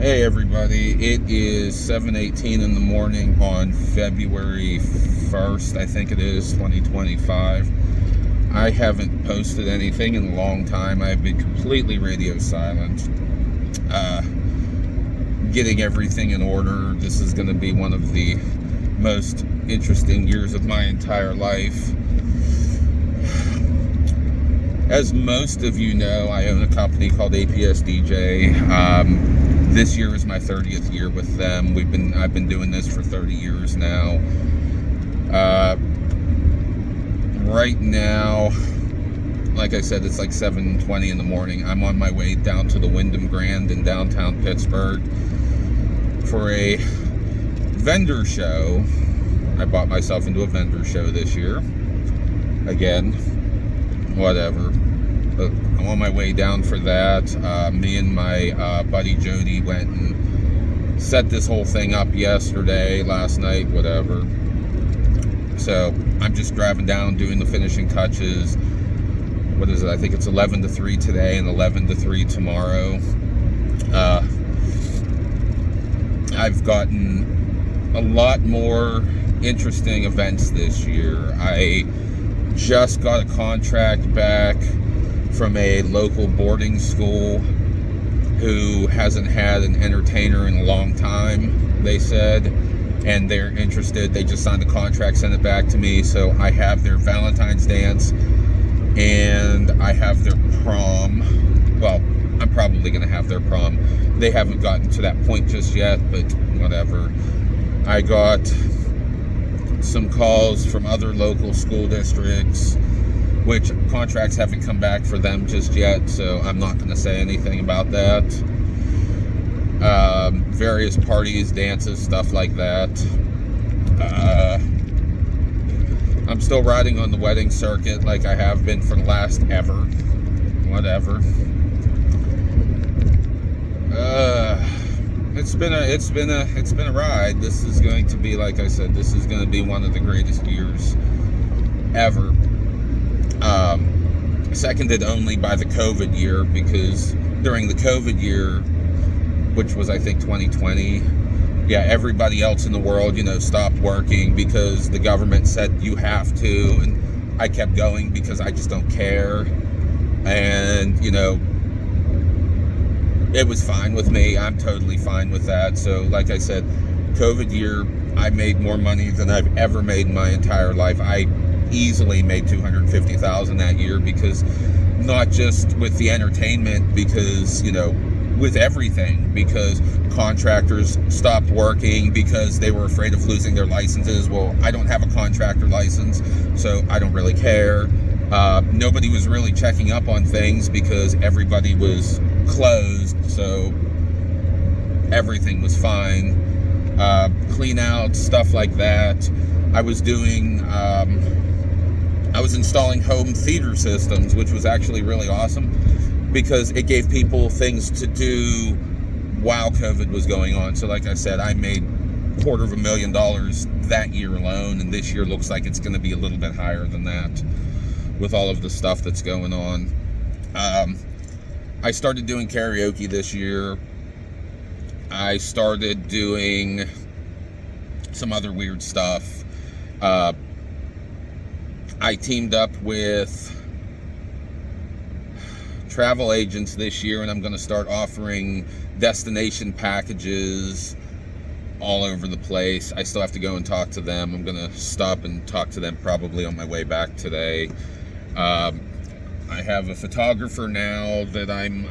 Hey everybody, it is 7:18 in the morning on February 1st, I think it is, 2025. I haven't posted anything in a long time. I've been completely radio silent, getting everything in order. This is going to be one of the most interesting years of my entire life. As most of you know, I own a company called APS DJ. This year is my 30th year with them. I've been doing this for 30 years now. Right now, like I said, it's like 7:20 in the morning. I'm on my way down to the Wyndham Grand in downtown Pittsburgh for a vendor show. I bought myself into a vendor show this year. Again, whatever. But I'm on my way down for that. Me and my buddy Jody went and set this whole thing up last night, whatever. So I'm just driving down, doing the finishing touches. What is it? I think it's 11 to 3 today and 11 to 3 tomorrow. I've gotten a lot more interesting events this year. I just got a contract back from a local boarding school who hasn't had an entertainer in a long time, they said, and they're interested. They just signed the contract, sent it back to me, so I have their Valentine's dance and I have their prom. Well, I'm probably going to have their prom. They haven't gotten to that point just yet, but whatever. I got some calls from other local school districts, which contracts haven't come back for them just yet, so I'm not going to say anything about that. Various parties, dances, stuff like that. I'm still riding on the wedding circuit like I have been for the last ever. Whatever. It's been a ride. This is going to be, like I said, this is going to be one of the greatest years ever. Seconded only by the COVID year, because during the COVID year, which was I think 2020, everybody else in the world, stopped working because the government said you have to, and I kept going because I just don't care, and it was fine with me. I'm totally fine with that. So like I said, COVID year, I made more money than I've ever made in my entire life. I easily made $250,000 that year, because not just with the entertainment, because with everything, because contractors stopped working because they were afraid of losing their licenses. Well, I don't have a contractor license, so I don't really care. Nobody was really checking up on things because everybody was closed, so everything was fine. Clean out, stuff like that. I was installing home theater systems, which was actually really awesome, because it gave people things to do while COVID was going on. So like I said, I made $250,000 that year alone, and this year looks like it's going to be a little bit higher than that with all of the stuff that's going on. I started doing karaoke this year. I started doing some other weird stuff. I teamed up with travel agents this year, and I'm going to start offering destination packages all over the place. I still have to go and talk to them. I'm going to stop and talk to them probably on my way back today. I have a photographer now that I'm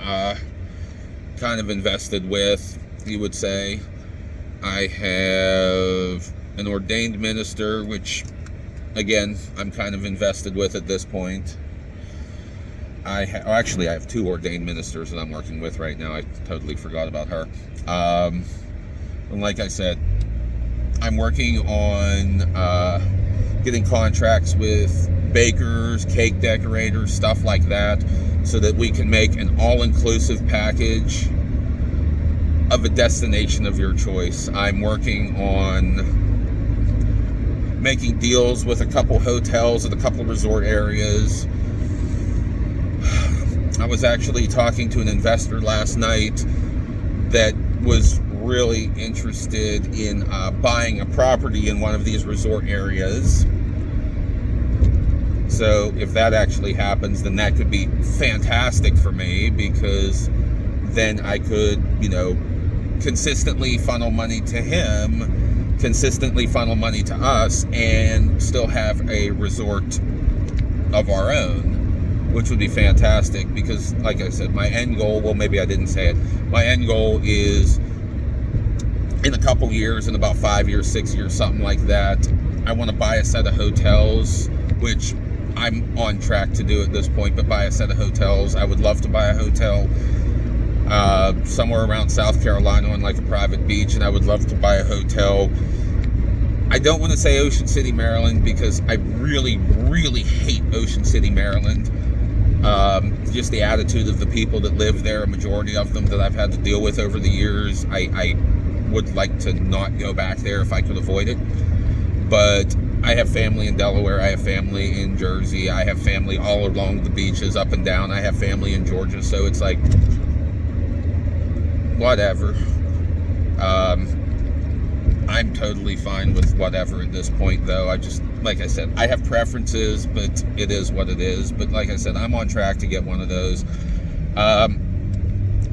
kind of invested with, you would say. I have an ordained minister, which again, I'm kind of invested with at this point. I have two ordained ministers that I'm working with right now. I totally forgot about her. And like I said, I'm working on getting contracts with bakers, cake decorators, stuff like that, so that we can make an all-inclusive package of a destination of your choice. I'm working on making deals with a couple hotels and a couple resort areas. I was actually talking to an investor last night that was really interested in buying a property in one of these resort areas. So if that actually happens, then that could be fantastic for me, because then I could, consistently funnel money to him, consistently funnel money to us, and still have a resort of our own, which would be fantastic. Because, like I said, my end goal, well, maybe I didn't say it, my end goal is in a couple years, in about 5 years, 6 years, something like that, I want to buy a set of hotels, which I'm on track to do at this point, but buy a set of hotels. I would love to buy a hotel somewhere around South Carolina on like a private beach, and I would love to buy a hotel. I don't want to say Ocean City, Maryland, because I really, really hate Ocean City, Maryland. Just the attitude of the people that live there, a majority of them that I've had to deal with over the years. I would like to not go back there if I could avoid it. But I have family in Delaware, I have family in Jersey, I have family all along the beaches, up and down, I have family in Georgia, so it's like, whatever. I'm totally fine with whatever at this point, though. I just, like I said, I have preferences, but it is what it is. But like I said, I'm on track to get one of those.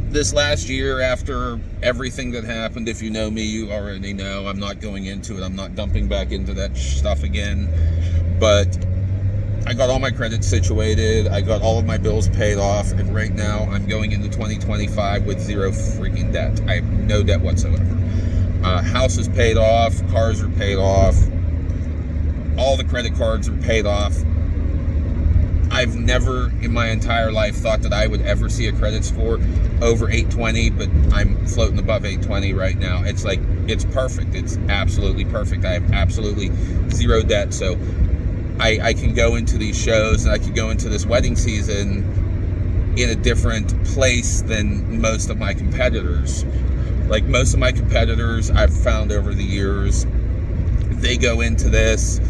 This last year, after everything that happened, if you know me, you already know, I'm not going into it. I'm not dumping back into that stuff again. But I got all my credits situated. I got all of my bills paid off. And right now, I'm going into 2025 with zero freaking debt. I have no debt whatsoever. House is paid off. Cars are paid off. All the credit cards are paid off. I've never in my entire life thought that I would ever see a credit score over 820, but I'm floating above 820 right now. It's like, it's perfect. It's absolutely perfect. I have absolutely zero debt. So I can go into these shows, and I can go into this wedding season in a different place than most of my competitors. Like, most of my competitors, I've found over the years, they go into this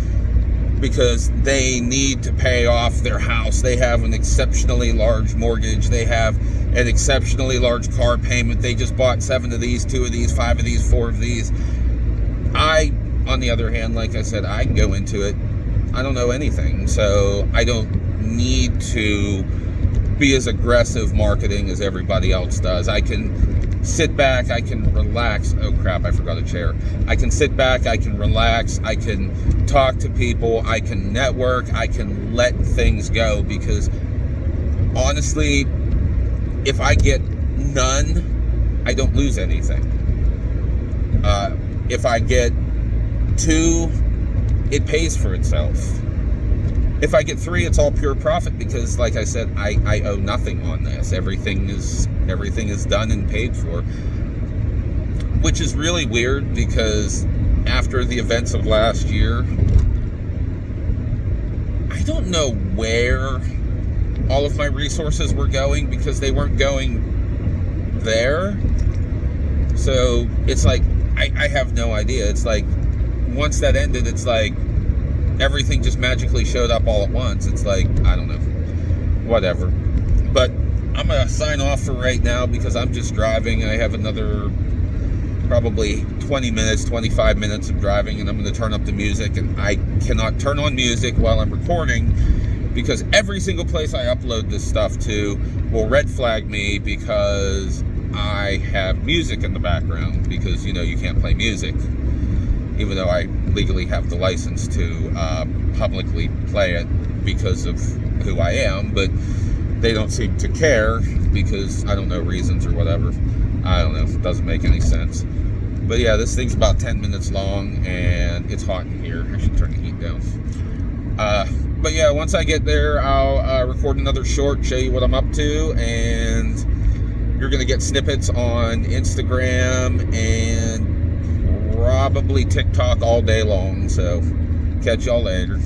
because they need to pay off their house. They have an exceptionally large mortgage. They have an exceptionally large car payment. They just bought 7 of these, 2 of these, 5 of these, 4 of these. I, on the other hand, like I said, I can go into it. I don't know anything, so I don't need to be as aggressive marketing as everybody else does. I can sit back, I can relax. Oh crap, I forgot a chair. I can sit back, I can relax, I can talk to people, I can network, I can let things go, because honestly, if I get none, I don't lose anything. If I get 2, it pays for itself. If I get 3, it's all pure profit, because like I said, I owe nothing on this. Everything is done and paid for. Which is really weird, because after the events of last year, I don't know where all of my resources were going, because they weren't going there. So it's like, I have no idea. It's like, once that ended, it's like everything just magically showed up all at once. It's like, I don't know, whatever. But I'm gonna sign off for right now, because I'm just driving. I have another probably 20 minutes, 25 minutes of driving, and I'm gonna turn up the music, and I cannot turn on music while I'm recording, because every single place I upload this stuff to will red flag me because I have music in the background, because you can't play music, even though I legally have the license to publicly play it because of who I am, but they don't seem to care, because I don't know, reasons or whatever. I don't know, it doesn't make any sense. But yeah, this thing's about 10 minutes long, and it's hot in here. I should turn the heat down. But yeah, once I get there, I'll record another short, show you what I'm up to, and you're gonna get snippets on Instagram and probably TikTok all day long. So catch y'all later.